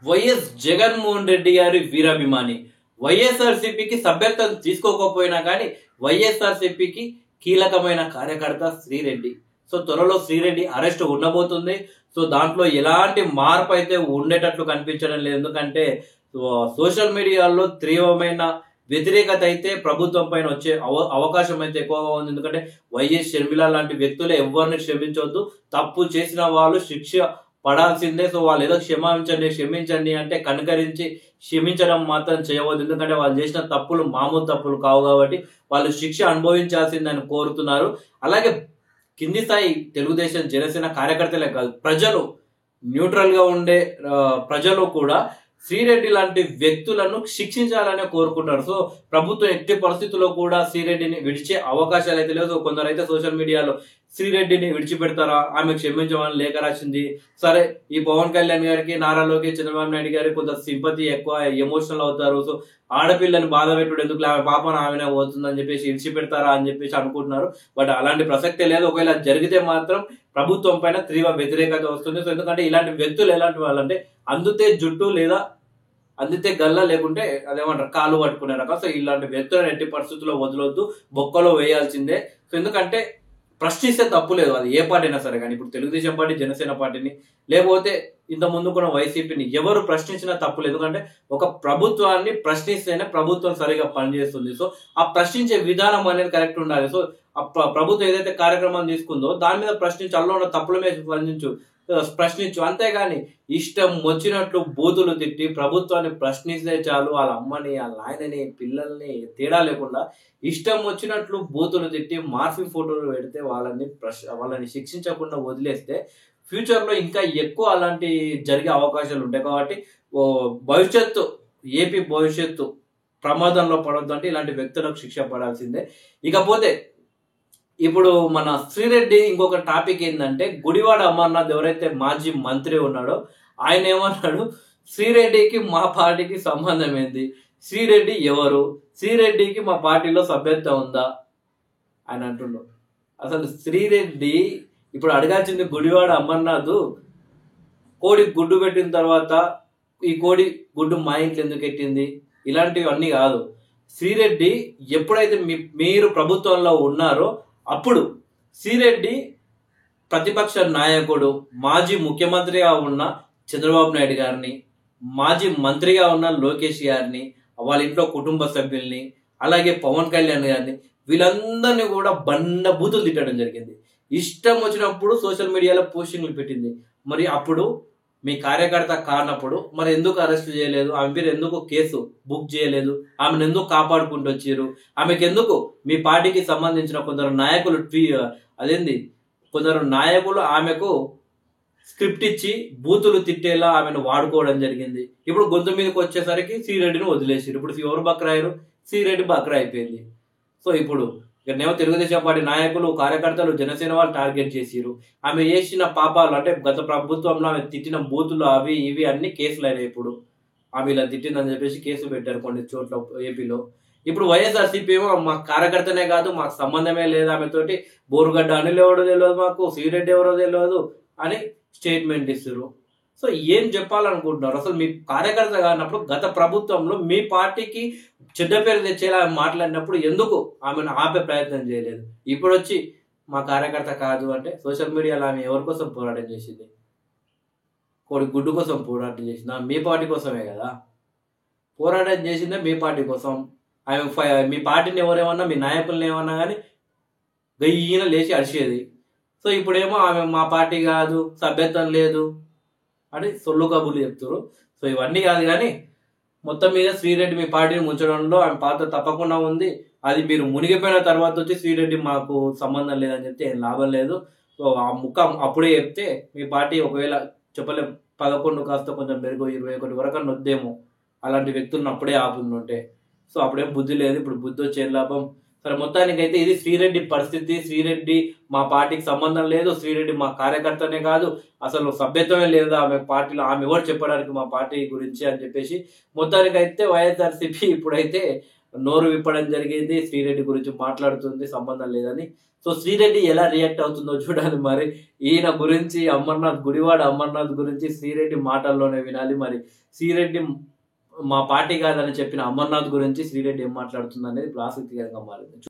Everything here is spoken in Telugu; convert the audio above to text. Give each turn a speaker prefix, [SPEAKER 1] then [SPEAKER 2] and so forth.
[SPEAKER 1] వైఎస్ జగన్మోహన్ రెడ్డి గారి వీరాభిమాని. వైఎస్ఆర్సీపీకి సభ్యత్వం తీసుకోకపోయినా కానీ వైఎస్ఆర్సీపీకి కీలకమైన కార్యకర్త శ్రీరెడ్డి. సో త్వరలో శ్రీరెడ్డి అరెస్ట్ ఉండబోతుంది. సో దాంట్లో ఎలాంటి మార్పు అయితే ఉండేటట్లు కనిపించడం లేదు. ఎందుకంటే సోషల్ మీడియాలో తీవ్రమైన వ్యతిరేకత అయితే ప్రభుత్వం పైన వచ్చే అవకాశం అయితే ఎక్కువగా ఉంది. ఎందుకంటే వైఎస్ షర్మిల లాంటి వ్యక్తులు ఎవరిని క్షమించవద్దు, తప్పు చేసిన వాళ్ళు శిక్ష పడాల్సిందే. సో వాళ్ళు ఏదో క్షమించండి అంటే కనుకరించి క్షమించడం మాత్రం చేయవద్దు. ఎందుకంటే వాళ్ళు చేసిన తప్పులు మామూలు తప్పులు కావు కాబట్టి వాళ్ళు శిక్ష అనుభవించాల్సిందని కోరుతున్నారు. అలాగే కింది స్థాయి తెలుగుదేశం జనసేన కార్యకర్తలే కాదు, ప్రజలు న్యూట్రల్ గా ఉండే ప్రజలు కూడా శ్రీరెడ్డి లాంటి వ్యక్తులను శిక్షించాలని కోరుకుంటారు. సో ప్రభుత్వం ఎట్టి పరిస్థితుల్లో కూడా శ్రీరెడ్డిని విడిచే అవకాశాలు అయితే లేవు. సో కొందరు అయితే సోషల్ మీడియాలో శ్రీరెడ్డిని విడిచిపెడతారా, ఆమె క్షమించమని లేఖ రాసింది. సరే, ఈ పవన్ కళ్యాణ్ గారికి, నారా లోకేష్, చంద్రబాబు నాయుడు గారికి కొంత సింపతి ఎక్కువ, ఎమోషనల్ అవుతారు. సో ఆడపిల్లని బాధ పెట్టుడు ఎందుకు, ఆమె పాపను ఆమెనే పోతుందని చెప్పేసి విడిచిపెడతారా అని చెప్పేసి అనుకుంటున్నారు. బట్ అలాంటి ప్రసక్తే లేదు. ఒకవేళ జరిగితే మాత్రం ప్రభుత్వం పైన తీవ్ర వ్యతిరేకత వస్తుంది. సో ఎందుకంటే ఇలాంటి వ్యక్తులు ఎలాంటి వాళ్ళంటే అందితే జుట్టు లేదా అందితే గల్ల, లేకుంటే అదేమంటారు కాలు పట్టుకునే రకం. సో ఇలాంటి వ్యక్తులను ఎట్టి పరిస్థితుల్లో వదలొద్దు, బొక్కలో వేయాల్సిందే. సో ఎందుకంటే ప్రశ్నిస్తే తప్పు లేదు, అది ఏ పార్టీ అయినా సరే. కానీ ఇప్పుడు తెలుగుదేశం పార్టీ, జనసేన పార్టీని, లేకపోతే ఇంత ముందు కూడా వైసీపీని ఎవరు ప్రశ్నించినా తప్పు లేదు. ఎందుకంటే ఒక ప్రభుత్వాన్ని ప్రశ్నిస్తేనే ప్రభుత్వం సరిగా పనిచేస్తుంది. సో ఆ ప్రశ్నించే విధానం అనేది కరెక్ట్ ఉండాలి. సో ప్రభుత్వం ఏదైతే కార్యక్రమం తీసుకుందో దాని మీద ప్రశ్నించి, అందులో ఉన్న తప్పుల మీద ప్రశ్నించు, అంతేగాని ఇష్టం వచ్చినట్లు బూతులు తిట్టి ప్రభుత్వాన్ని ప్రశ్నిస్తే చాలు. వాళ్ళ అమ్మని, వాళ్ళ నాయనని, పిల్లల్ని తేడా లేకుండా ఇష్టం వచ్చినట్లు బూతులు తిట్టి మార్ఫింగ్ ఫోటోలు పెడితే వాళ్ళని శిక్షించకుండా వదిలేస్తే ఫ్యూచర్ లో ఇంకా ఎక్కువ అలాంటి జరిగే అవకాశాలు ఉంటాయి. కాబట్టి ఏపీ భవిష్యత్తు ప్రమాదంలో పడొద్దంటే ఇలాంటి వ్యక్తులకు శిక్ష పడాల్సిందే. ఇకపోతే ఇప్పుడు మన శ్రీరెడ్డి ఇంకొక టాపిక్ ఏంటంటే, గుడివాడ అమర్నాథ్ ఎవరైతే మాజీ మంత్రి ఉన్నాడో ఆయన ఏమన్నాడు, శ్రీరెడ్డికి మా పార్టీకి సంబంధం ఏంది, శ్రీరెడ్డి ఎవరు, శ్రీరెడ్డికి మా పార్టీలో సభ్యత్వం ఉందా అని అంటున్నాడు. అసలు శ్రీరెడ్డి ఇప్పుడు అడగాల్సింది, గుడివాడ అమర్నాథ్ కోడి గుడ్డు పెట్టిన తర్వాత ఈ కోడి గుడ్డు మా ఇంట్లో ఎందుకు ఎట్టింది, ఇలాంటివి అన్నీ కాదు. శ్రీరెడ్డి ఎప్పుడైతే మీరు ప్రభుత్వంలో ఉన్నారో అప్పుడు శ్రీరెడ్డి ప్రతిపక్ష నాయకుడు, మాజీ ముఖ్యమంత్రిగా ఉన్న చంద్రబాబు నాయుడు గారిని, మాజీ మంత్రిగా ఉన్న లోకేష్ గారిని, వాళ్ళ ఇంట్లో కుటుంబ సభ్యుల్ని, అలాగే పవన్ కళ్యాణ్ గారిని, వీళ్ళందరినీ కూడా బూతులు తిట్టడం జరిగింది. ఇష్టం వచ్చినప్పుడు సోషల్ మీడియాలో పోస్టింగ్లు పెట్టింది. మరి అప్పుడు మీ కార్యకర్త కానప్పుడు మరి ఎందుకు అరెస్ట్ చేయలేదు, ఆమె పేరు ఎందుకు కేసు బుక్ చేయలేదు, ఆమెను ఎందుకు కాపాడుకుంటూ వచ్చారు, ఆమెకు ఎందుకు మీ పార్టీకి సంబంధించిన కొందరు నాయకులు ఆమెకు స్క్రిప్ట్ ఇచ్చి బూతులు తిట్టేలా ఆమెను వాడుకోవడం జరిగింది. ఇప్పుడు గొంతు మీదకి వచ్చేసరికి శ్రీరెడ్డిని వదిలేసారు. ఇప్పుడు ఎవరు బక్రాయరు, శ్రీరెడ్డి బక్రా అయిపోయింది. సో ఇప్పుడు ఇక్కడనేమో తెలుగుదేశం పార్టీ నాయకులు, కార్యకర్తలు, జనసేన వాళ్ళు టార్గెట్ చేసిరు. ఆమె చేసిన పాపాలు అంటే గత ప్రభుత్వంలో ఆమె తిట్టిన బూతులు అవి ఇవి అన్ని కేసులు అయినాయి. ఇప్పుడు ఆమె ఇలా తిట్టిందని చెప్పేసి కేసులు పెట్టారు కొన్ని చోట్ల ఏపీలో. ఇప్పుడు వైఎస్ఆర్సీపీ ఏమో మా కార్యకర్తనే కాదు, మాకు సంబంధమే లేదు ఆమెతోటి, బోరుగడ్డ అనిల్ ఎవరో తెలియదు, మాకు శ్రీరెడ్డి ఎవరో తెలియదు అని స్టేట్మెంట్ ఇస్తారు. సో ఏం చెప్పాలనుకుంటున్నారు? అసలు మీ కార్యకర్త కానప్పుడు గత ప్రభుత్వంలో మీ పార్టీకి చెడ్డ పేరు తెచ్చేలా మాట్లాడినప్పుడు ఎందుకు ఆమెను ఆపే ప్రయత్నం చేయలేదు? ఇప్పుడు వచ్చి మా కార్యకర్త కాదు అంటే సోషల్ మీడియాలో ఆమె ఎవరి కోసం పోరాటం చేసింది? కోడి గుడ్డు కోసం పోరాటం చేసిందా? మీ పార్టీ కోసమే కదా పోరాటం చేసిందే, మీ పార్టీ కోసం. ఆమె మీ పార్టీని ఎవరేమన్నా, మీ నాయకుల్ని ఏమన్నా కానీ గయ్యిన లేచి అడిచేది. సో ఇప్పుడేమో ఆమె మా పార్టీ కాదు, సభ్యత్వం లేదు అని సొల్లు కబుర్లు చెప్తారు. సో ఇవన్నీ కాదు కానీ మొత్తం మీద శ్రీరెడ్డి మీ పార్టీని ముంచడంలో ఆమె పాత్ర తప్పకుండా ఉంది. అది మీరు మునిగిపోయిన తర్వాత వచ్చి శ్రీరెడ్డి మాకు సంబంధం లేదని చెప్తే ఏం లాభం లేదు. సో ఆ ముఖం అప్పుడే చెప్తే మీ పార్టీ ఒకవేళ చెప్పలేం 11 కాస్త కొంచెం మెరుగు 21 వరకు నొద్దేమో అలాంటి వ్యక్తులను అప్పుడే ఆపుతుంటే. సో అప్పుడేం బుద్ధి లేదు, ఇప్పుడు బుద్ధి వచ్చే లాభం. సరే, మొత్తానికైతే ఇది శ్రీరెడ్డి పరిస్థితి. శ్రీరెడ్డి మా పార్టీకి సంబంధం లేదు, శ్రీరెడ్డి మా కార్యకర్తనే కాదు, అసలు సభ్యత్వమే లేదు ఆమె పార్టీలో, ఆమె ఎవరు చెప్పడానికి మా పార్టీ గురించి అని చెప్పేసి మొత్తానికైతే వైఎస్ఆర్సీపీ ఇప్పుడైతే నోరు విప్పడం జరిగింది. శ్రీరెడ్డి గురించి మాట్లాడుతుంది సంబంధం లేదని. సో శ్రీరెడ్డి ఎలా రియాక్ట్ అవుతుందో చూడాలి మరి. ఈయన గురించి గుడివాడ అమర్నాథ్ గురించి శ్రీరెడ్డి మాటల్లోనే వినాలి. మరి శ్రీరెడ్డి మా పార్టీ కాదని చెప్పిన అమర్నాథ్ గురించి శ్రీరెడ్డి ఏం మాట్లాడుతుంది అనేది ఇప్పుడు ఆసక్తికరంగా మారింది.